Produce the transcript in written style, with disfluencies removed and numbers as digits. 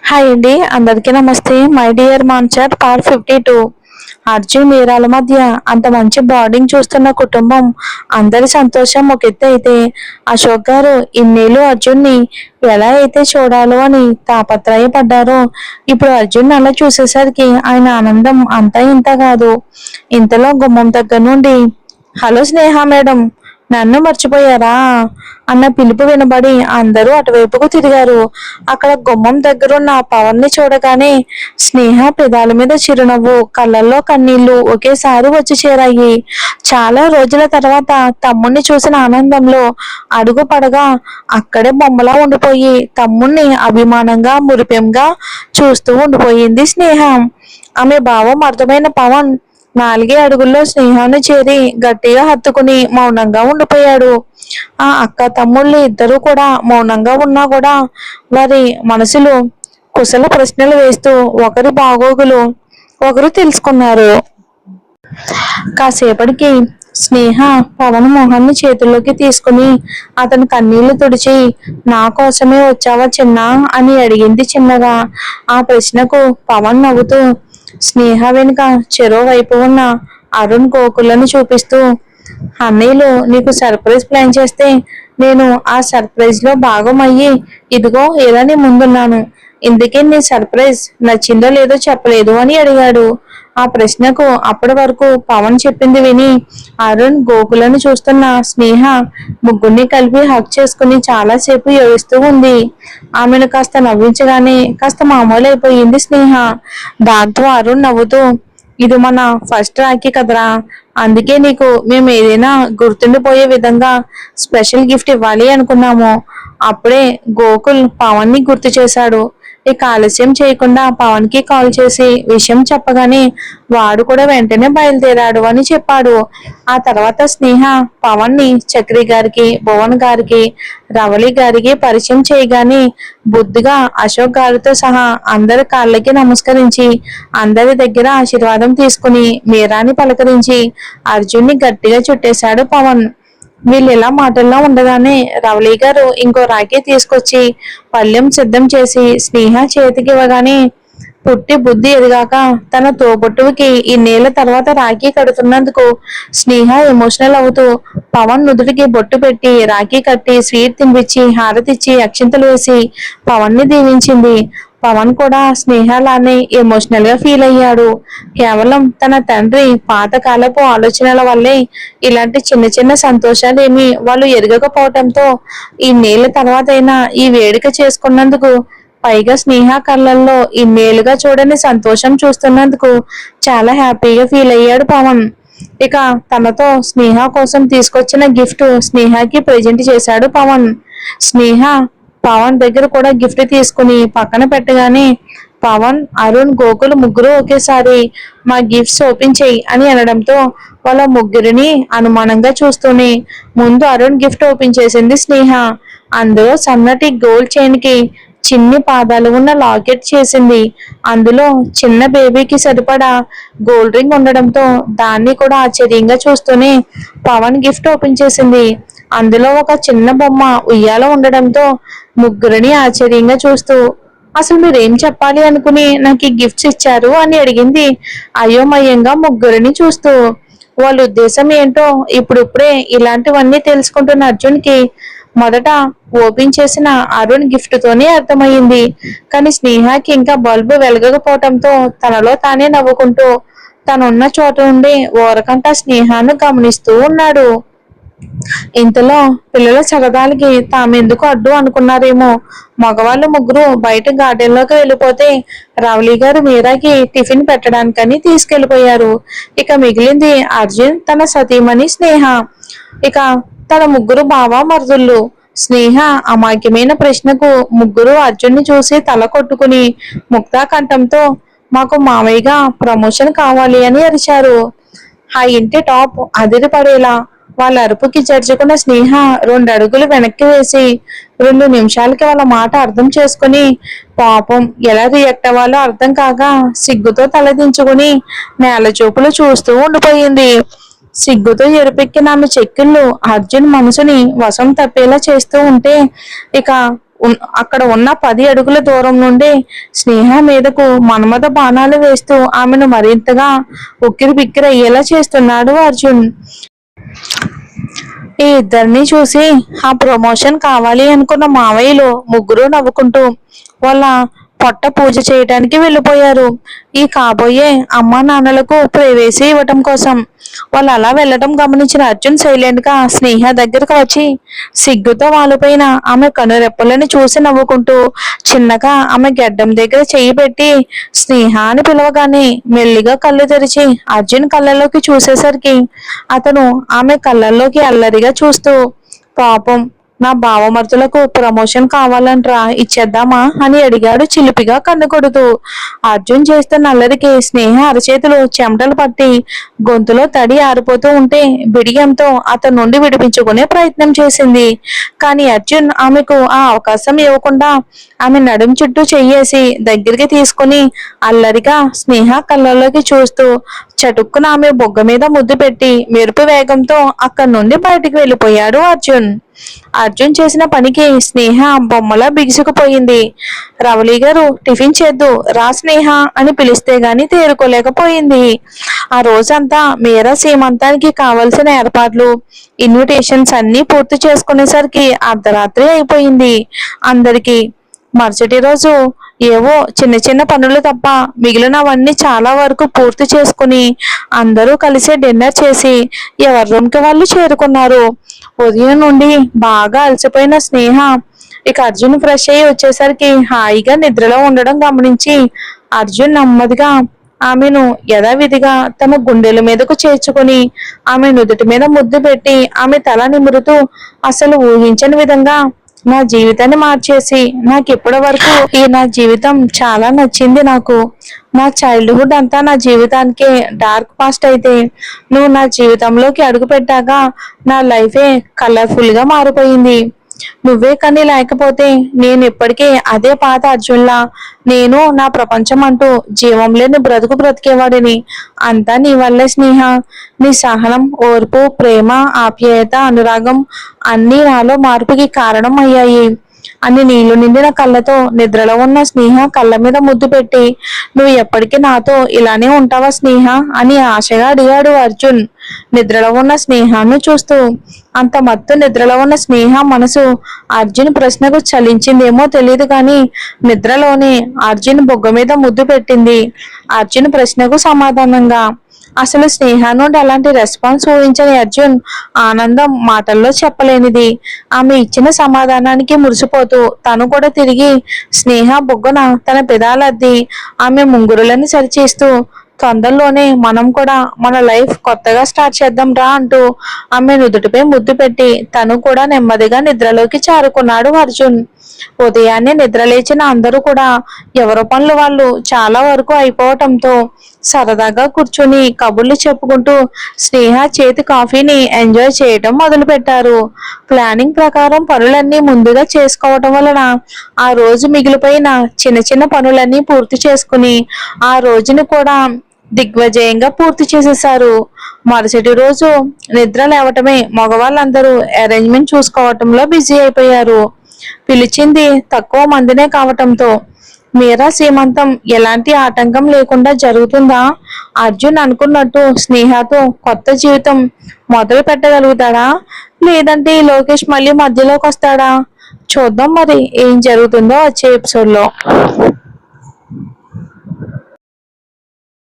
Hi అండి, అందరికీ నమస్తే. మై డియర్ మాన్సర్ పార్ట్ 52. అర్జున్ మీరాల మధ్య అంత మంచి బాండింగ్ చూస్తున్న కుటుంబం అందరి సంతోషం ఒక ఎత్తు అయితే, అశోక్ గారు ఇన్నేళ్ళు అర్జున్ని ఎలా అయితే చూడాలో అని తాపత్రయపడ్డారో, ఇప్పుడు అర్జున్ అలా చూసేసరికి ఆయన ఆనందం అంతా ఇంత కాదు. ఇంతలో గుమ్మం దగ్గర నుండి, హలో స్నేహ మేడం, నన్ను మర్చిపోయారా అన్న పిలుపు వినబడి అందరూ అటువైపుకు తిరిగారు. అక్కడ గుమ్మం దగ్గరున్న పవన్ ని చూడగానే స్నేహ పెదాల మీద చిరునవ్వు, కళ్ళల్లో కన్నీళ్లు ఒకేసారి వచ్చి చేరాయి. చాలా రోజుల తర్వాత తమ్ముణ్ణి చూసిన ఆనందంలో అడుగు పడగా అక్కడే బొమ్మలా ఉండిపోయి తమ్ముణ్ణి అభిమానంగా మురిపెంగా చూస్తూ ఉండిపోయింది స్నేహ. ఆమె భావం అర్థమైన పవన్ 4 అడుగుల్లో స్నేహాన్ని చేరి గట్టిగా హత్తుకుని మౌనంగా ఉండిపోయాడు. ఆ అక్క తమ్ముళ్ళు ఇద్దరూ కూడా మౌనంగా ఉన్నా కూడా వారి మనసులో కుశల ప్రశ్నలు వేస్తూ ఒకరి బాగోగులు ఒకరు తెలుసుకున్నారు. కాసేపటికి స్నేహ పవన్ మొహాన్ని చేతుల్లోకి తీసుకుని అతని కన్నీళ్లు తుడిచి, నా కోసమే వచ్చావా చిన్నా అని అడిగింది చిన్నగా. ఆ ప్రశ్నకు పవన్ నవ్వుతూ స్నేహ వెనుక చెరో వైపు ఉన్న అరుణ్ గోకులను చూపిస్తూ, అన్నయ్యలు నీకు సర్ప్రైజ్ ప్లాన్ చేస్తే నేను ఆ సర్ప్రైజ్ లో భాగం అయ్యి ఇదిగో ఇలా నీ ముందున్నాను. ఇందుకే నీ సర్ప్రైజ్ నచ్చిందో లేదో చెప్పలేదు అని అడిగాడు. ఆ ప్రశ్నకు అప్పటి వరకు పవన్ చెప్పింది విని అరుణ్ గోకులను చూస్తున్న స్నేహ ముగ్గురిని కలిపి హక్ చేసుకుని చాలాసేపు ఏడుస్తూ ఉంది. ఆమెను కాస్త నవ్వించగానే కాస్త మామూలు అయిపోయింది స్నేహ. దాంతో అరుణ్ నవ్వుతూ, ఇది మన ఫస్ట్ రాఖీ కదరా, అందుకే నీకు మేము ఏదైనా గుర్తుండిపోయే విధంగా స్పెషల్ గిఫ్ట్ ఇవ్వాలి అనుకున్నాము. అప్పుడే గోకుల్ పవన్ ని గుర్తు చేశాడు. ఇక ఆలస్యం చేయకుండా పవన్ కి కాల్ చేసి విషయం చెప్పగానే వాడు కూడా వెంటనే బయలుదేరాడు అని చెప్పాడు. ఆ తర్వాత స్నేహ పవన్ ని చక్రి గారికి, భువన్ గారికి, రవళి గారికి పరిచయం చేయగానే బుద్ధిగా అశోక్ గారితో సహా అందరి కాళ్ళకి నమస్కరించి అందరి దగ్గర ఆశీర్వాదం తీసుకుని మీరాని పలకరించి అర్జున్ని గట్టిగా చుట్టేశాడు పవన్. వీళ్ళు ఇలా మాటల్లో ఉండగానే రవళి గారు ఇంకో రాఖీ తీసుకొచ్చి పళ్ళెం సిద్ధం చేసి స్నేహ చేతికి ఇవ్వగానే, పుట్టి బుద్ధి ఎదిగాక తన తోబుట్టువుకి ఇన్నేళ్ల తర్వాత రాఖీ కడుతున్నందుకు స్నేహ ఎమోషనల్ అవుతూ పవన్ నుదుటికి బొట్టు పెట్టి రాఖీ కట్టి స్వీట్ తినిపించి హారతిచ్చి అక్షింతలు వేసి పవన్ ని దీవించింది. పవన్ కూడా స్నేహలానే ఎమోషనల్ గా ఫీల్ అయ్యాడు. కేవలం తన తండ్రి పాతకాలపు ఆలోచనల వల్లే ఇలాంటి చిన్న చిన్న సంతోషాలేమి వాళ్ళు ఎరగకపోవటంతో ఇన్నేళ్ల తర్వాత అయినా ఈ వేడుక చేసుకున్నందుకు, పైగా స్నేహ కళ్ళల్లో ఇన్నేళ్లుగా చూడని సంతోషం చూస్తున్నందుకు చాలా హ్యాపీగా ఫీల్ అయ్యాడు పవన్. ఇక తనతో స్నేహ కోసం తీసుకొచ్చిన గిఫ్ట్ స్నేహకి ప్రెజెంట్ చేశాడు పవన్. స్నేహ పవన్ దగ్గర కూడా గిఫ్ట్ తీసుకుని పక్కన పెట్టగానే పవన్, అరుణ్, గోకుల్ ముగ్గురు ఒకేసారి మా గిఫ్ట్స్ ఓపెన్ చెయ్యి అని అనడంతో వాళ్ళ ముగ్గురిని అనుమానంగా చూస్తూనే ముందు అరుణ్ గిఫ్ట్ ఓపెన్ చేసింది స్నేహ. అందులో సన్నటి గోల్డ్ చైన్ కి చిన్ని పాదాలు ఉన్న లాకెట్ చేసింది. అందులో చిన్న బేబీకి సరిపడా గోల్డ్ రింగ్ ఉండడంతో దాన్ని కూడా ఆశ్చర్యంగా చూస్తూనే పవన్ గిఫ్ట్ ఓపెన్ చేసింది. అందులో ఒక చిన్న బొమ్మ ఉయ్యాల ఉండడంతో ముగ్గురిని ఆశ్చర్యంగా చూస్తూ, అసలు మీరేం చెప్పాలి అనుకుని నాకు ఈ గిఫ్ట్స్ ఇచ్చారు అని అడిగింది అయోమయంగా ముగ్గురిని చూస్తూ. వాళ్ళ ఉద్దేశం ఏంటో ఇప్పుడిప్పుడే ఇలాంటివన్నీ తెలుసుకుంటున్న అర్జున్ కి మొదట ఓపెన్ చేసిన అరుణ్ గిఫ్ట్ తోనే అర్థమైంది. కానీ స్నేహకి ఇంకా బల్బు వెలగకపోవటంతో తనలో తానే నవ్వుకుంటూ తనున్న చోట నుండి ఓరకంట స్నేహాన్ని గమనిస్తూ ఉన్నాడు. ఇంతలో పిల్లల సరదాలకి తామెందుకు అడ్డు అనుకున్నారేమో మగవాళ్ళు ముగ్గురు బయట గార్డెన్ లోకి వెళ్ళిపోతే రవళి గారు మీరాకి టిఫిన్ పెట్టడానికని తీసుకెళ్లిపోయారు. ఇక మిగిలింది అర్జున్, తన సతీమణి స్నేహ, ఇక తన ముగ్గురు బావ మరుదుళ్ళు. స్నేహ అమాయకమైన ప్రశ్నకు ముగ్గురు అర్జున్ ని చూసి తల కొట్టుకుని ముక్తా కంఠంతో మాకు మామయ్యగా ప్రమోషన్ కావాలి అని అరిచారు. ఆ ఇంటి టాప్ అదిరిపడేలా వాళ్ళ అరుపుకి జడ్జుకున్న స్నేహ 2 అడుగులు వెనక్కి వేసి 2 నిమిషాలకి వాళ్ళ మాట అర్థం చేసుకుని పాపం ఎలా రియాక్ట్ అవ్వాలో అర్థం కాక సిగ్గుతో తలదించుకుని నేల చూపులు చూస్తూ ఉండిపోయింది. సిగ్గుతో ఎరుపెక్కిన ఆమె చెక్కిళ్ళు అర్జున్ మనసుని వశం తప్పేలా చేస్తూ ఉంటే ఇక అక్కడ ఉన్న 10 అడుగుల దూరం నుండి స్నేహ మీదకు మన్మథ బాణాలు వేస్తూ ఆమెను మరింతగా ఉక్కిరి బిక్కిరి అయ్యేలా చేస్తున్నాడు అర్జున్. ఈ ఇద్దరిని చూసి ఆ ప్రమోషన్ కావాలి అనుకున్న మావయ్యలు ముగ్గురు నవ్వుకుంటూ వాళ్ళ పొట్ట పూజ చేయటానికి వెళ్ళిపోయారు. ఈ కాబోయే అమ్మా నాన్నలకు ప్రైవేసీ ఇవ్వటం కోసం. వాళ్ళు అలా వెళ్ళటం గమనించిన అర్జున్ సైలెంట్ గా స్నేహ దగ్గరకు వచ్చి సిగ్గుతో వాలిపోయిన ఆమె కనురెప్పలను చూసి నవ్వుకుంటూ చిన్నగా ఆమె గెడ్డం దగ్గర చెయ్యి పెట్టి స్నేహ అని పిలవగానే మెల్లిగా కళ్ళు తెరిచి అర్జున్ కళ్ళలోకి చూసేసరికి అతను ఆమె కళ్ళల్లోకి అల్లరిగా చూస్తూ, పాపం నా బావమరుతులకు ప్రమోషన్ కావాలంట్రా, ఇచ్చేద్దామా అని అడిగాడు చిలిపిగా కన్ను కొడుతూ. అర్జున్ చేస్తున్న అల్లరికి స్నేహ అరచేతులు చెమటలు పట్టి గొంతులో తడి ఆరిపోతూ ఉంటే బిడియంతో అతని నుండి విడిపించుకునే ప్రయత్నం చేసింది. కానీ అర్జున్ ఆమెకు ఆ అవకాశం ఇవ్వకుండా ఆమె నడుం చుట్టూ చెయ్యేసి దగ్గరికి తీసుకుని అల్లరిగా స్నేహ కళ్ళలోకి చూస్తూ చటుక్కున ఆమె బొగ్గ మీద ముద్దు పెట్టి మెరుపు వేగంతో అక్కడి నుండి బయటికి వెళ్ళిపోయాడు అర్జున్. అర్జున్ చేసిన పనికి స్నేహ బొమ్మలా బిగుసుకుపోయింది. రవళి గారు టిఫిన్ చేద్దు రా స్నేహ అని పిలిస్తే గాని తేరుకోలేకపోయింది. ఆ రోజంతా మీరా సీమంతానికి కావలసిన ఏర్పాట్లు, ఇన్విటేషన్స్ అన్ని పూర్తి చేసుకునేసరికి అర్ధరాత్రి అయిపోయింది అందరికి. మరుసటి రోజు ఏవో చిన్న చిన్న పనులు తప్ప మిగిలినవన్నీ చాలా వరకు పూర్తి చేసుకుని అందరూ కలిసి డిన్నర్ చేసి ఎవరి రూమ్కి వాళ్ళు చేరుకున్నారు. ఉదయం నుండి బాగా అలసిపోయిన స్నేహ ఇక అర్జున్ ఫ్రెష్ అయ్యి వచ్చేసరికి హాయిగా నిద్రలో ఉండడం గమనించి అర్జున్ నెమ్మదిగా ఆమెను యథావిధిగా తమ గుండెల మీదకు చేర్చుకుని ఆమె నుదుటి మీద ముద్దు పెట్టి ఆమె తల నిమురుతూ అసలు ఊహించని విధంగా నా జీవితాన్ని మార్చేసి నాకు ఇప్పటి వరకు నా జీవితం చాలా నచ్చింది. నాకు నా చైల్డ్హుడ్ అంతా నా జీవితానికే డార్క్ పాస్ట్ అయితే నువ్వు నా జీవితంలోకి అడుగు పెట్టాక నా లైఫే కలర్ఫుల్ గా మారిపోయింది. నువ్వే కానీ లేకపోతే నేను ఇప్పటికే అదే పాత అర్జున్లా నేను నా ప్రపంచం అంటూ జీవం లేని బ్రతుకు బ్రతికేవాడిని. అంతా నీ వల్లే స్నేహ. నీ సహనం, ఓర్పు, ప్రేమ, ఆప్యాయత, అనురాగం అన్నీ నాలో మార్పుకి కారణం అయ్యాయి అని నీళ్లు నిండిన కళ్ళతో నిద్రలో ఉన్న స్నేహ కళ్ళ మీద ముద్దు పెట్టి నువ్వు ఎప్పటికీ నాతో ఇలానే ఉంటావా స్నేహ అని ఆశగా అడిగాడు అర్జున్ నిద్రలో ఉన్న స్నేహాన్ని చూస్తూ. అంత మత్తు నిద్రలో ఉన్న స్నేహ మనసు అర్జున్ ప్రశ్నకు చలించిందేమో తెలియదు కానీ నిద్రలోనే అర్జున్ బొగ్గ మీద ముద్దు పెట్టింది అర్జున్ ప్రశ్నకు సమాధానంగా. అసలు స్నేహ నుండి అలాంటి రెస్పాన్స్ ఊహించని అర్జున్ ఆనందం మాటల్లో చెప్పలేనిది. ఆమె ఇచ్చిన సమాధానానికి మురిసిపోతూ తను కూడా తిరిగి స్నేహ బొగ్గన తన పెదాలద్ది ఆమె ముంగురులను సరిచేస్తూ తొందరలోనే మనం కూడా మన లైఫ్ కొత్తగా స్టార్ట్ చేద్దాం రా అంటూ ఆమె నుదుటిపై ముద్దు పెట్టి తను కూడా నెమ్మదిగా నిద్రలోకి చేరుకున్నాడు అర్జున్. ఉదయాన్నే నిద్రలేచిన అందరూ కూడా ఎవరి పనులు వాళ్ళు చాలా వరకు అయిపోవటంతో సరదాగా కూర్చుని కబుర్లు చెప్పుకుంటూ స్నేహ చేతి కాఫీని ఎంజాయ్ చేయటం మొదలు పెట్టారు. ప్లానింగ్ ప్రకారం పనులన్నీ ముందుగా చేసుకోవటం వలన ఆ రోజు మిగిలిపోయిన చిన్న చిన్న పనులన్నీ పూర్తి చేసుకుని ఆ రోజుని కూడా దిగ్విజయంగా పూర్తి చేసేశారు. మరుసటి రోజు నిద్ర లేవటమే మగవాళ్ళందరూ అరేంజ్మెంట్ చూసుకోవటంలో బిజీ అయిపోయారు. పిలిచింది తక్కువ మందినే కావటంతో మీరా సీమంతం ఎలాంటి ఆటంకం లేకుండా జరుగుతుందా? అర్జున్ అనుకున్నట్టు స్నేహతో కొత్త జీవితం మొదలు పెట్టగలుగుతాడా, లేదంటే లోకేష్ మళ్ళీ మధ్యలోకి వస్తాడా? చూద్దాం మరి ఏం జరుగుతుందో వచ్చే ఎపిసోడ్ లో.